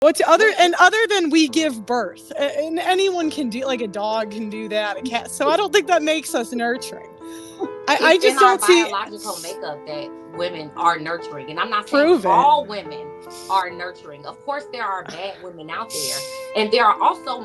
other than we give birth, and anyone can do, like a dog can do that, a cat. So I don't think that makes us nurturing. I It's just in our don't see biological makeup that women are nurturing. And I'm not saying prove it. all women are nurturing. Of course, there are bad women out there. And there are also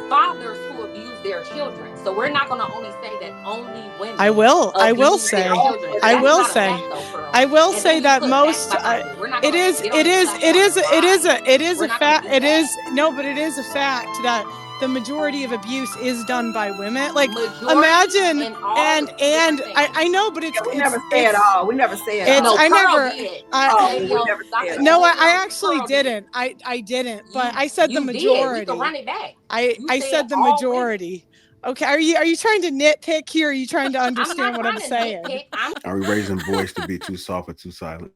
fathers who abuse their children. So we're not going to only say that only I women will abuse say, their children. I That's will not a say, fact though, Pearl. I will And say then you that put facts most, behind it. We're not it going to is, sit it on this is, it platform is, and it is lie. a, it is We're a not going to fact. do It that. is, no, but it is a fact that the majority of abuse is done by women. Like, Majority imagine, and all and different things. I know, but Yeah, we never say it all. We never say it all. No, I Pearl never, did. Oh, Lady we O, never say it Dr. no, all. Lady O, I actually Pearl did. didn't. I didn't, but I said the You did. We could majority. run it back. You I said said the all women. majority. Okay, are you trying to nitpick here? Or are you trying to I'm not understand what I'm trying to saying? nitpick. Are we raising boys to be too soft or too silent?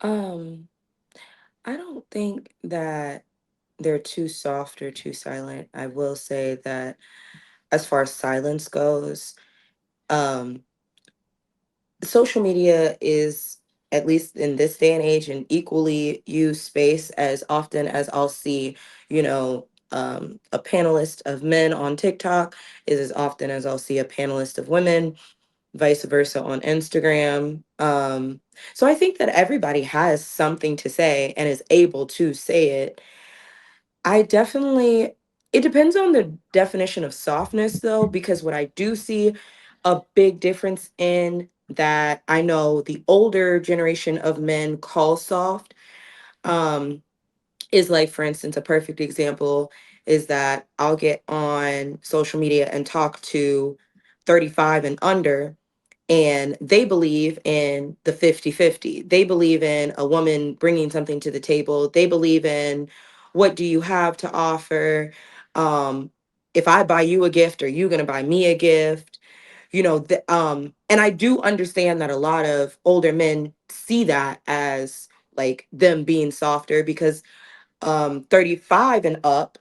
Um, I don't think that they're too soft or too silent. I will say that as far as silence goes, um, social media is, at least in this day and age, an equally used space. As often as I'll see, a panelist of men on TikTok is as often as I'll see a panelist of women, vice versa on Instagram. So I think that everybody has something to say and is able to say it. I definitely, it depends on the definition of softness though, because what I do see a big difference in that I know the older generation of men call soft, um, is like, for instance, a perfect example is that I'll get on social media and talk to 35 and under, and they believe in the 50-50. They believe in a woman bringing something to the table. They believe in, what do you have to offer? um if I buy you a gift, are you going to buy me a gift? And I do understand that a lot of older men see that as like them being softer, because 35 and up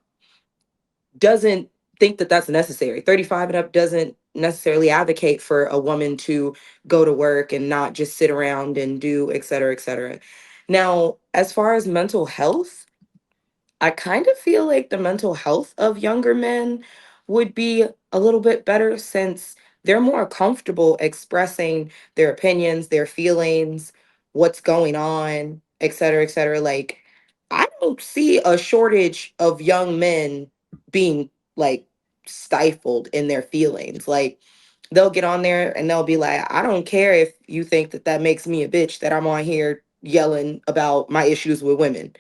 doesn't think that that's necessary. 35 and up doesn't necessarily advocate for a woman to go to work and not just sit around and do et cetera, et cetera. Now, as far as mental health, I kind of feel like the mental health of younger men would be a little bit better, since they're more comfortable expressing their opinions, their feelings, what's going on, et cetera, et cetera. Like, I don't see a shortage of young men being like stifled in their feelings. Like, they'll get on there and they'll be like, I don't care if you think that that makes me a bitch that I'm on here yelling about my issues with women.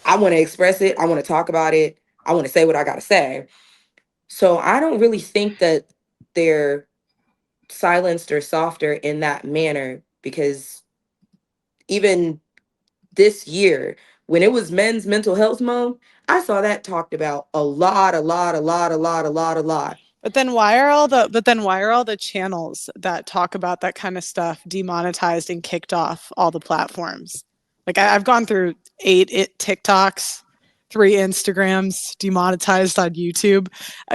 I want to express it. I want to talk about it. I want to say what I got to say. So I don't really think that they're silenced or softer in that manner, because even this year, when it was Men's Mental Health Month, I saw that talked about a lot, a lot, a lot, a lot, a lot, a lot. But then why are all the channels that talk about that kind of stuff demonetized and kicked off all the platforms? Like, I've gone through 8 TikToks, 3 Instagrams demonetized on YouTube.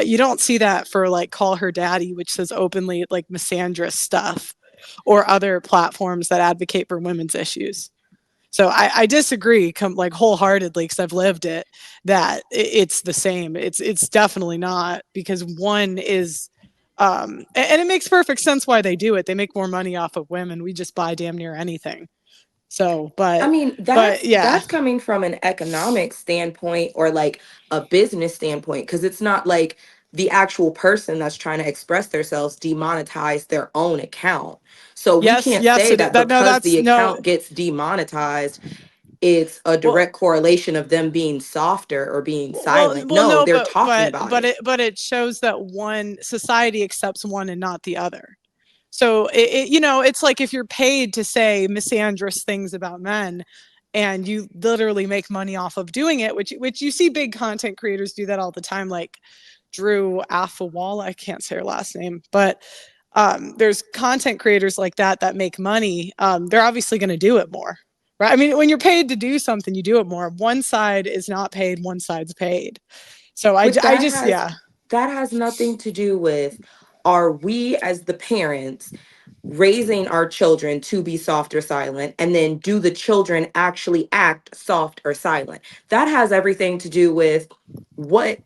You don't see that for like Call Her Daddy, which says openly like misandrous stuff, or other platforms that advocate for women's issues. So I disagree like wholeheartedly, because I've lived it, that it's the same. It's definitely not, because one is and it makes perfect sense why they do it. They make more money off of women. We just buy damn near anything. So, I mean, yeah. that's coming from an economic standpoint or like a business standpoint, because it's not like the actual person that's trying to express themselves demonetize their own account. So we Yes, can't yes, say it that that no, because that's the no. account gets demonetized, it's a Well, direct correlation of them being softer or being silent. well, No, no, they're talking about it. it shows that one society accepts one and not the other. So it's like if you're paid to say misandrous things about men, and you literally make money off of doing it, which you see big content creators do that all the time, like Drew Afawala. I can't say her last name, but there's content creators like that make money. They're obviously going to do it more, right? I mean, when you're paid to do something, you do it more. One side is not paid, one side's paid. So But I just, yeah. that has nothing to do with, are we as the parents raising our children to be soft or silent, and then do the children actually act soft or silent? That has everything to do with what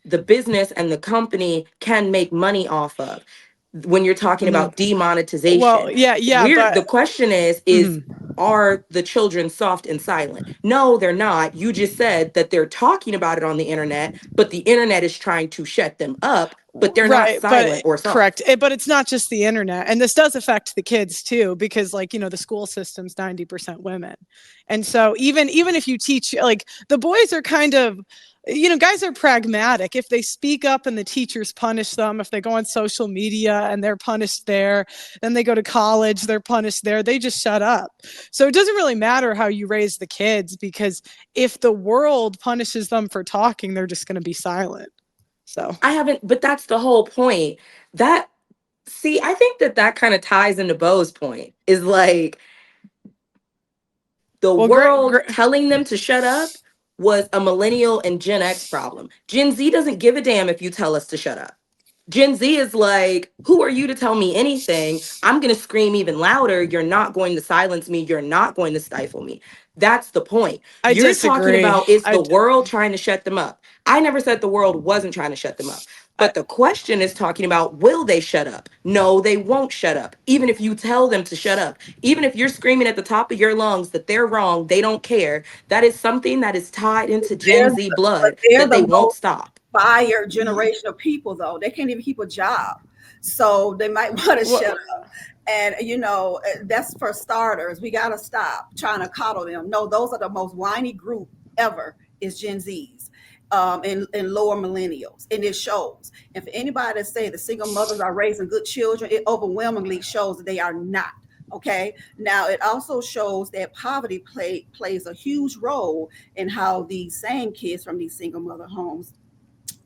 the business and the company can make money off of. When you're talking about Well, demonetization, yeah, the but question is are the children soft and silent? No, they're not. You just said that they're talking about it on the internet, but the internet is trying to shut them up, but they're not right, but silent or soft. correct. But it's not just the internet, and this does affect the kids too, because like, the school system's 90% women, and so even if you teach, like, the boys are kind of, guys are pragmatic. If they speak up and the teachers punish them, if they go on social media and they're punished there, then they go to college, they're punished there, they just shut up. So it doesn't really matter how you raise the kids, because if the world punishes them for talking, they're just going to be silent. So But that's the whole point. I think that kind of ties into Bo's point, is like the world telling them to shut up was a millennial and Gen X problem. Gen Z doesn't give a damn if you tell us to shut up. Gen Z is like, who are you to tell me anything? I'm going to scream even louder. You're not going to silence me. You're not going to stifle me. That's the point. You're talking about, is the world trying to shut them up? I never said the world wasn't trying to shut them up. But the question is talking about, will they shut up? No, they won't shut up. Even if you tell them to shut up, even if you're screaming at the top of your lungs that they're wrong, they don't care. That is something that is tied into Gen Z blood that they won't stop. Fire generation of people, though. They can't even keep a job. So they might want to shut up. And, that's for starters. We got to stop trying to coddle them. No, those are the most whiny group ever, is Gen Zs. And lower millennials, and it shows. And for anybody to say the single mothers are raising good children, it overwhelmingly shows that they are not. Okay. Now it also shows that poverty plays a huge role in how these same kids from these single mother homes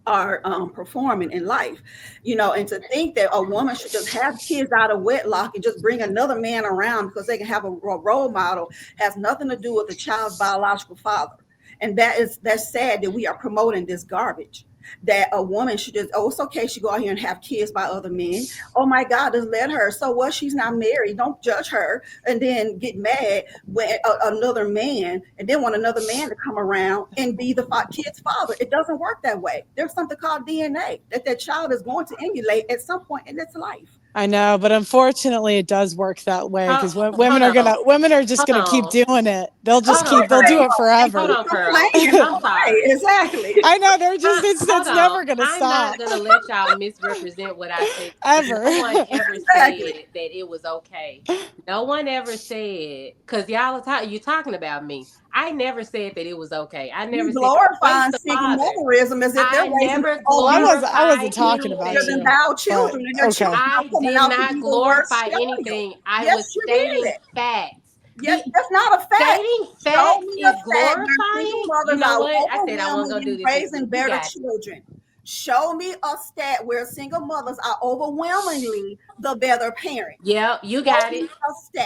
are performing in life, and to think that a woman should just have kids out of wedlock and just bring another man around because they can have a role model has nothing to do with the child's biological father. And that's sad that we are promoting this garbage, that a woman should just, it's okay, she go out here and have kids by other men. Oh my God, just let her. So what? She's not married. Don't judge her and then get mad when another man, and then want another man to come around and be the kid's father. It doesn't work that way. There's something called DNA that child is going to emulate at some point in its life. I know, but unfortunately, it does work that way, because women are just gonna keep doing it. They'll just they'll do it forever. Hold on, Pearl. I'm sorry. Exactly. I know, they're just it's never gonna stop. I'm not gonna let y'all misrepresent what I said. Ever. No one ever said that it was okay. No one ever said, because y'all you talking about me. I never said that it was okay. I never said glorifying single motherism as if they're never. I wasn't talking about you. Children. Okay. I did not glorify anything. I was stating facts. Yes, that's not a fact. Stating facts is glorifying. You know what? I said I wasn't gonna do this. Raising better children. Show me a stat where single mothers are overwhelmingly the better parent. Yeah, you got it.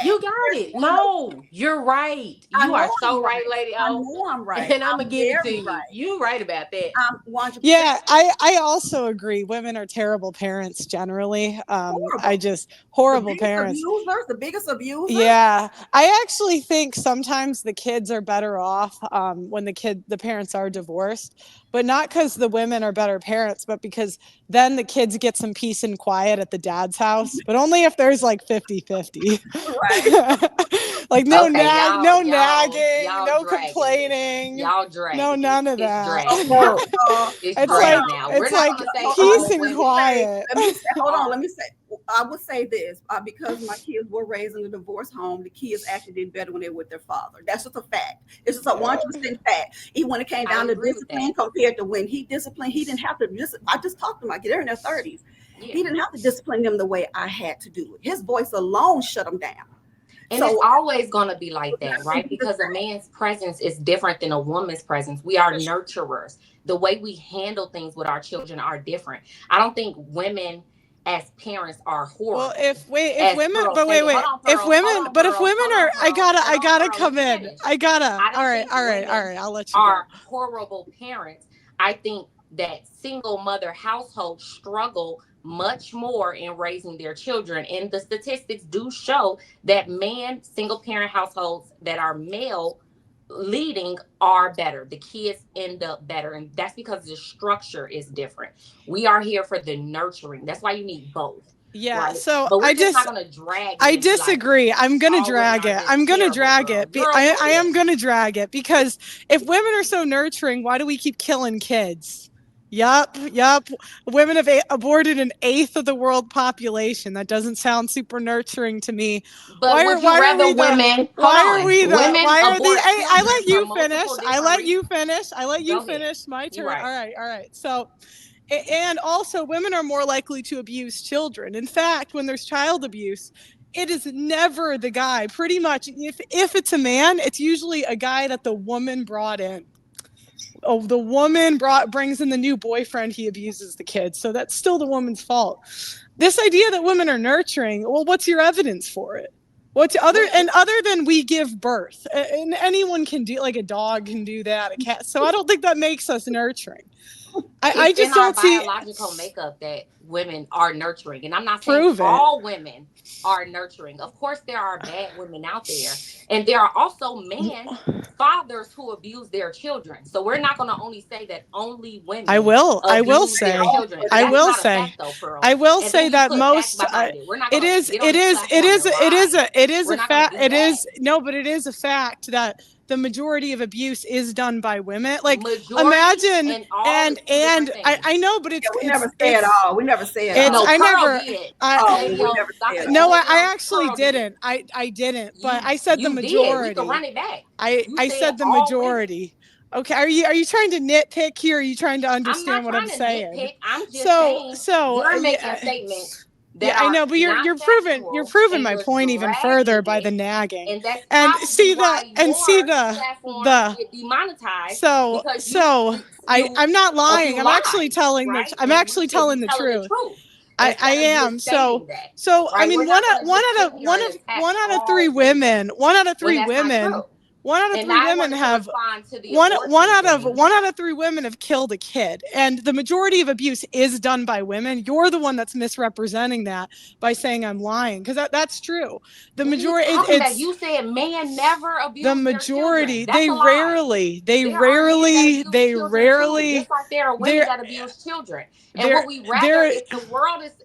You got it. No, you're right. You are so right, Lady O. I know I'm right. And I'm going to give it to you. You're right about that. Yeah, I also agree. Women are terrible parents generally. Horrible parents. The biggest abusers. Yeah. I actually think sometimes the kids are better off when the parents are divorced. But not because the women are better parents, but because then the kids get some peace and quiet at the dad's house. But only if there's like 50-50. Right. Like no nagging, no complaining. Y'all drag. No, none of that. It's like peace and quiet. Let me say. I would say this, because my kids were raised in a divorce home, the kids actually did better when they were with their father. That's just a fact. It's just a 100% fact. Even when it came down to discipline compared to when he disciplined, he didn't have to I just talked to my kids, they're in their 30s. Yeah. He didn't have to discipline them the way I had to do it. His voice alone shut them down. And it's always going to be like that, right? Because a man's presence is different than a woman's presence. We are nurturers. The way we handle things with our children are different. I don't think women as parents are horrible. Well, if women are, I gotta come in. All right. I'll let you are horrible parents. I think that single mother households struggle much more in raising their children. And the statistics do show that single parent households that are male leading are better. The kids end up better. And that's because the structure is different. We are here for the nurturing. That's why you need both. Yeah, Right. so But we're just not going to drag it I and be like, disagree. I'm going to all women drag are it. just I'm going to terrible, drag girl. it. Girl, I am yes. going to drag it because if women are so nurturing, why do we keep killing kids? Yup. Women have aborted an eighth of the world population. That doesn't sound super nurturing to me. But would you rather women, hold on, women abort I children let for you finish. multiple different reasons? I let you Go ahead. finish my You're turn. right. All right. So, and also women are more likely to abuse children. In fact, when there's child abuse, it is never the guy. Pretty much, if it's a man, it's usually a guy that the woman brought in. Oh, the woman brings in the new boyfriend, he abuses the kid. So that's still the woman's fault. This idea that women are nurturing, well, what's your evidence for it? Other than we give birth, and anyone can do, like a dog can do that, a cat. So I don't think that makes us nurturing. I It's just in our don't see. biological makeup that women are nurturing. And I'm not saying Prove it. all women are nurturing. Of course, there are bad women out there. And there are also fathers who abuse their children. So we're not going to only say that only women abuse their children. That's not a fact, though, Pearl. I will And say then you that put facts most behind it. We're not it going to is get on this platform and lie. it is We're a not going to fact. do that. But it is a fact that the majority of abuse is done by women. Like, Majority imagine, and all is two different things. I know, but we never say it all. We never say it all. No, I Pearl never. did. We never say it. No, Julio, I actually Pearl did. didn't. I didn't. But I said the You did. We majority. can run it back. I said the majority. Okay, are you trying to nitpick here? Or are you trying to I'm not understand what I'm trying to saying? nitpick. I'm just saying you're making Yeah. statements that Yeah, I are know, but not you're factual, proving and my you're point even dragging further by the it, nagging. and that's And probably see why your platforms the get demonetized, so because so you I'm not lying. you lied, right? I'm And we actually should be telling the telling the truth. truth I instead of am. just stating that, I right? mean, We're not going to just sit here and attack one out of three all women women, one out of when three that's not women, true. And I wanted to have respond to the abortion thing. one out of three women have killed a kid, and the majority of abuse is done by women. You're the one that's misrepresenting that by saying I'm lying, because that's true. The What are you majority, talking about? You said man never the abused their children. majority. That's a lie. There are men that abuse children too, just like there are women that abuse children. And what we rather,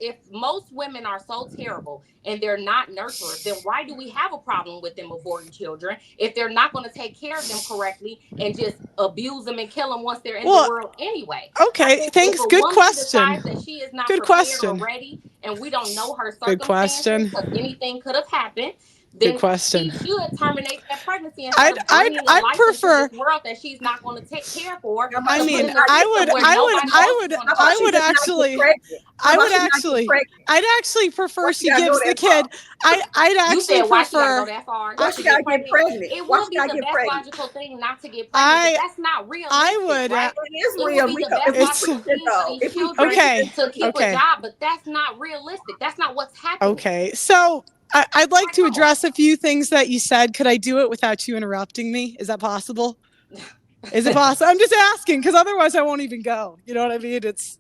if most women are so terrible and they're not nurturers, then why do we have a problem with them aborting children if they're not going to take care of them correctly and just abuse them and kill them once they're in the world anyway? I Okay, think if thanks. a Good woman question. decides that she is not Good prepared or question. ready and we don't know her Good circumstances question. because anything could have happened, Good then question. she should terminate that pregnancy instead of bringing a I'd life into prefer. this world that she's not going to take care for. I To put mean, in the system where nobody else is going to How about she just not get pregnant? How about she not get pregnant? I'd actually prefer Why she gotta go gives the that far? kid. I'd You actually said why she gotta go prefer. that far Why not to she gotta get get pregnant? pregnant? It Why would she be gotta the get best pregnant? logical thing not to get pregnant, but that's not realistic, right? It is It would real. be the If best we logical preach it thing for though, these if we children preach it, to keep a job, but that's not realistic. That's not what's happening. Okay, so I'd like to address a few things that you said. Could I do it without you interrupting me? Is that possible? Is it possible? I'm just asking, because otherwise I won't even go. You know what I mean? It's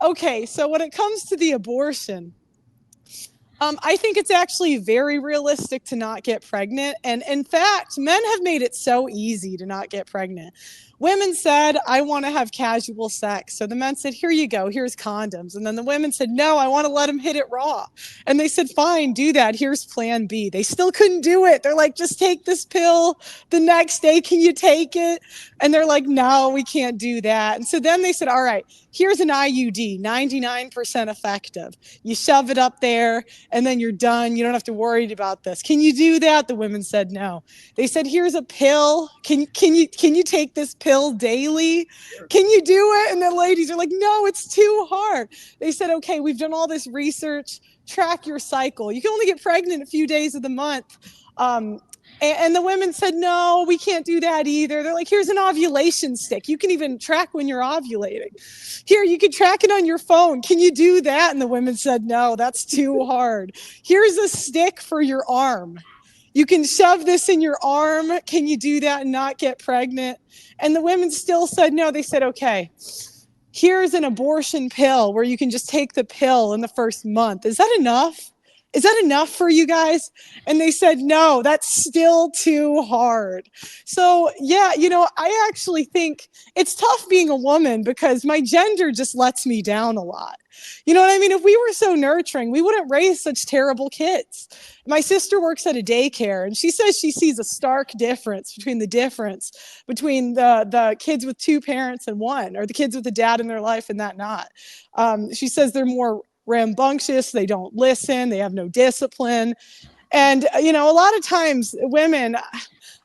okay. So when it comes to the abortion, I think it's actually very realistic to not get pregnant. And in fact, men have made it so easy to not get pregnant. Women said, I want to have casual sex. So the men said, here you go, here's condoms. And then the women said, no, I want to let him hit it raw. And they said, fine, do that. Here's plan B. They still couldn't do it. They're like, just take this pill the next day. Can you take it? And they're like, no, we can't do that. And so then they said, all right, here's an IUD, 99% effective. You shove it up there and then you're done. You don't have to worry about this. Can you do that? The women said no. They said, here's a pill. Can you take this pill daily? Can you do it? And the ladies are like, no, it's too hard. They said, okay, we've done all this research. Track your cycle. You can only get pregnant a few days of the month. And the women said, no, we can't do that either. They're like, here's an ovulation stick. You can even track when you're ovulating. Here, you can track it on your phone. Can you do that? And the women said, no, that's too hard. Here's a stick for your arm. You can shove this in your arm. Can you do that and not get pregnant? And the women still said no. They said, okay, here's an abortion pill where you can just take the pill in the first month. Is that enough? Is that enough for you guys? And they said, no, that's still too hard. So, yeah, you know, I actually think it's tough being a woman because my gender just lets me down a lot. You know what I mean? If we were so nurturing, we wouldn't raise such terrible kids. My sister works at a daycare, and she says she sees a stark difference between the kids with two parents and one, or the kids with a dad in their life and that not. She says they're more rambunctious, they don't listen, they have no discipline. And, you know, a lot of times women,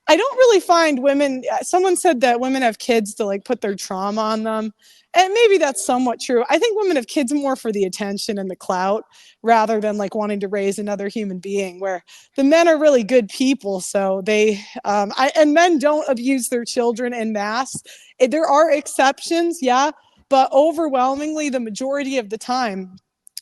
I don't really find women, someone said that women have kids to like put their trauma on them. And maybe that's somewhat true. I think women have kids more for the attention and the clout rather than like wanting to raise another human being, where the men are really good people. So and men don't abuse their children en masse. There are exceptions, yeah, but overwhelmingly the majority of the time,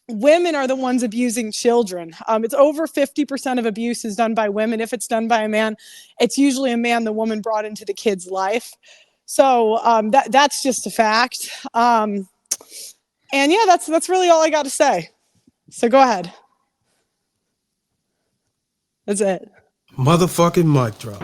women are the ones abusing children. It's over 50% of abuse is done by women. If it's done by a man, it's usually a man the woman brought into the kid's life. So that's just a fact. And yeah, that's really all I got to say. So go ahead. That's it. Motherfucking mic drop.